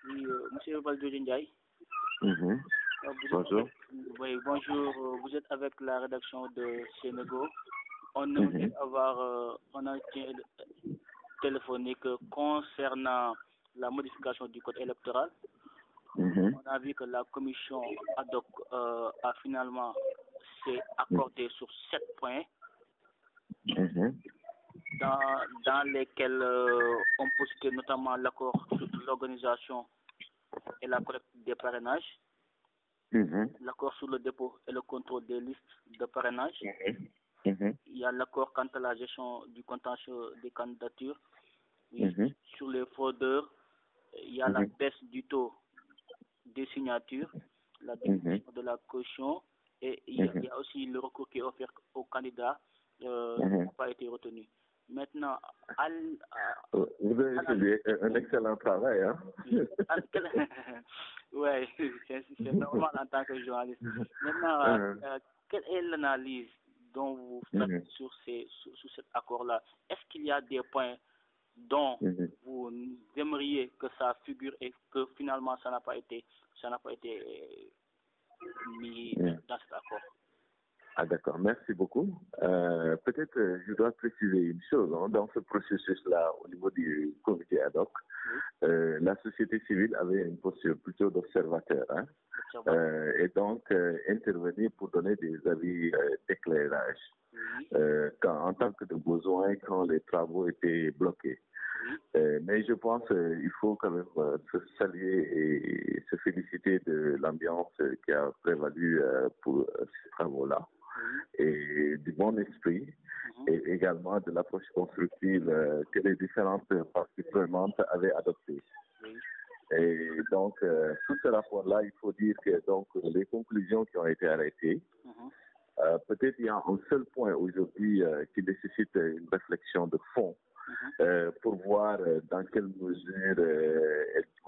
Oui, Monsieur Valdiodio Ndiaye. Bonjour. Oui, bonjour. Vous êtes avec la rédaction de Sénégo. On aimerait avoir un entretien téléphonique concernant la modification du code électoral. On a vu que la commission ad hoc a finalement s'est accordée sur 7 points dans lesquels on peut citer notamment l'accord sur l'organisation et la collecte des parrainages, l'accord sur le dépôt et le contrôle des listes de parrainage. Il y a l'accord quant à la gestion du contentieux des candidatures. Sur les fraudeurs, il y a la baisse du taux des signatures, la diminution de la caution, et il y a aussi le recours qui est offert aux candidats qui n'a pas été retenu. Maintenant, vous avez fait un excellent travail, hein? Oui, c'est normal en tant que journaliste. Maintenant, quelle est l'analyse dont vous faites sur cet accord-là? Est-ce qu'il y a des points dont vous aimeriez que ça figure et que finalement ça n'a pas été mis dans cet accord? Ah d'accord, merci beaucoup. Peut-être je dois préciser une chose, hein, dans ce processus-là, au niveau du comité ad hoc, la société civile avait une posture plutôt d'observateur, hein, et donc intervenir pour donner des avis d'éclairage, en tant que de besoin quand les travaux étaient bloqués. Mais je pense qu'il faut quand même se saluer et se féliciter de l'ambiance qui a prévalu pour ces travaux-là, et du bon esprit, et également de l'approche constructive que les différentes parties prenantes avaient adoptée. Et donc, sous ce rapport-là, il faut dire que donc les conclusions qui ont été arrêtées, peut-être il y a un seul point aujourd'hui qui nécessite une réflexion de fond, pour voir dans quelle mesure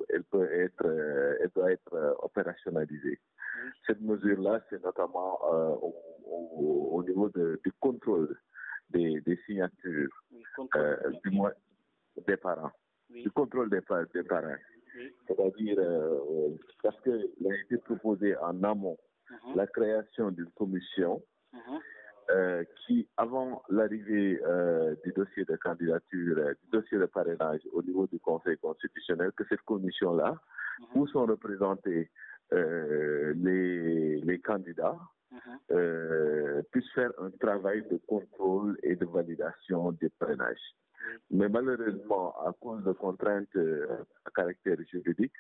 elle doit être opérationnalisée. Cette mesure-là, c'est notamment au niveau du contrôle des signatures, du moins des parents, du contrôle des parents. C'est-à-dire, parce qu'il a été proposé en amont la création d'une commission qui, avant l'arrivée du dossier de candidature, du dossier de parrainage au niveau du Conseil constitutionnel, que cette commission-là, où sont représentés les candidats, puisse faire un travail de contrôle et de validation des parrainages. Mais malheureusement, à cause de contraintes à caractère juridique,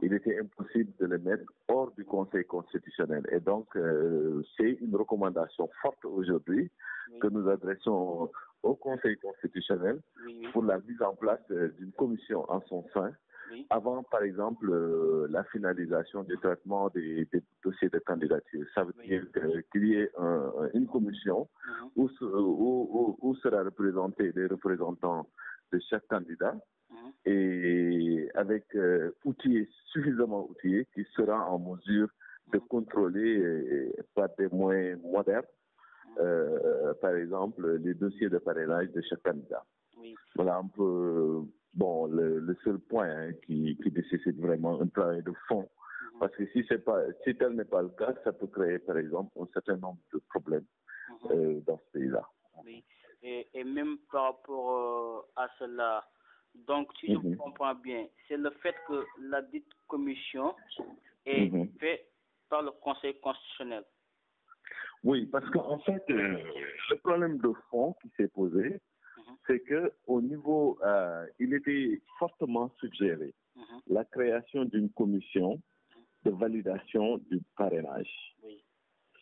il était impossible de les mettre hors du Conseil constitutionnel. Et donc, c'est une recommandation forte aujourd'hui que nous adressons au Conseil constitutionnel pour la mise en place d'une commission en son sein, avant, par exemple, la finalisation du traitement des dossiers de candidature. Ça veut dire qu'il y ait une commission où sera représenté les représentants de chaque candidat, et avec suffisamment outillés qui sera en mesure de contrôler par des moyens modernes, par exemple, les dossiers de parrainage de chaque candidat. Voilà un peu le seul point qui nécessite vraiment un travail de fond. Parce que si tel n'est pas le cas, ça peut créer, par exemple, un certain nombre de problèmes dans ce pays-là. Oui, et même par rapport à cela, donc si je comprends bien, c'est le fait que la dite commission est faite par le Conseil constitutionnel. Oui, parce qu'en fait, le problème de fond qui s'est posé, c'est que au niveau, il était fortement suggéré la création d'une commission de validation du parrainage.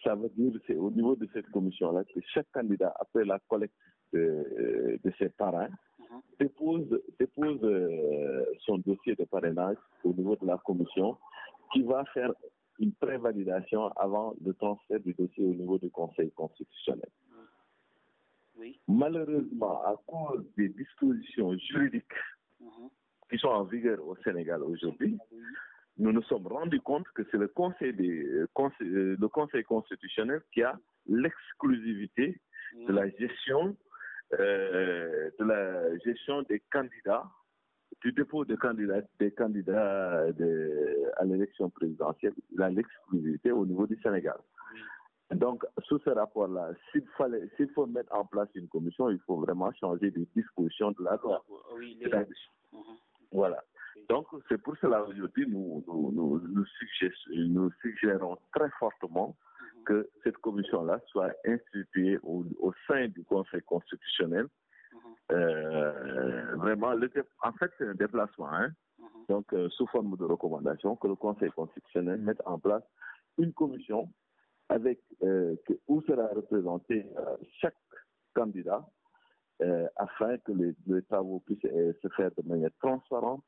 Ça veut dire, c'est au niveau de cette commission-là que chaque candidat, après la collecte de ses parrains, dépose son dossier de parrainage au niveau de la commission, qui va faire une prévalidation avant le transfert du dossier au niveau du Conseil constitutionnel. Malheureusement, à cause des dispositions juridiques qui sont en vigueur au Sénégal aujourd'hui, nous nous sommes rendus compte que c'est le Conseil constitutionnel qui a l'exclusivité de la gestion des candidats du dépôt des candidats à l'élection présidentielle, il a l'exclusivité au niveau du Sénégal. Donc, sous ce rapport-là, s'il faut mettre en place une commission, il faut vraiment changer les dispositions de la loi. Voilà. Donc, c'est pour cela aujourd'hui, nous suggérons très fortement que cette commission-là soit instituée au sein du Conseil constitutionnel. Vraiment, en fait, c'est un déplacement, hein. Donc, sous forme de recommandation, que le Conseil constitutionnel mette en place une commission avec où sera représenté chaque candidat afin que les travaux puissent se faire de manière transparente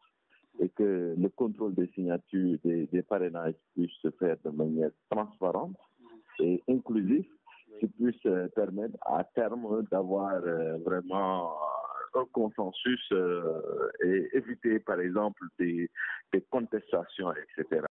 et que le contrôle des signatures des parrainages puisse se faire de manière transparente et inclusive, qui puisse permettre à terme d'avoir vraiment un consensus et éviter par exemple des contestations, etc.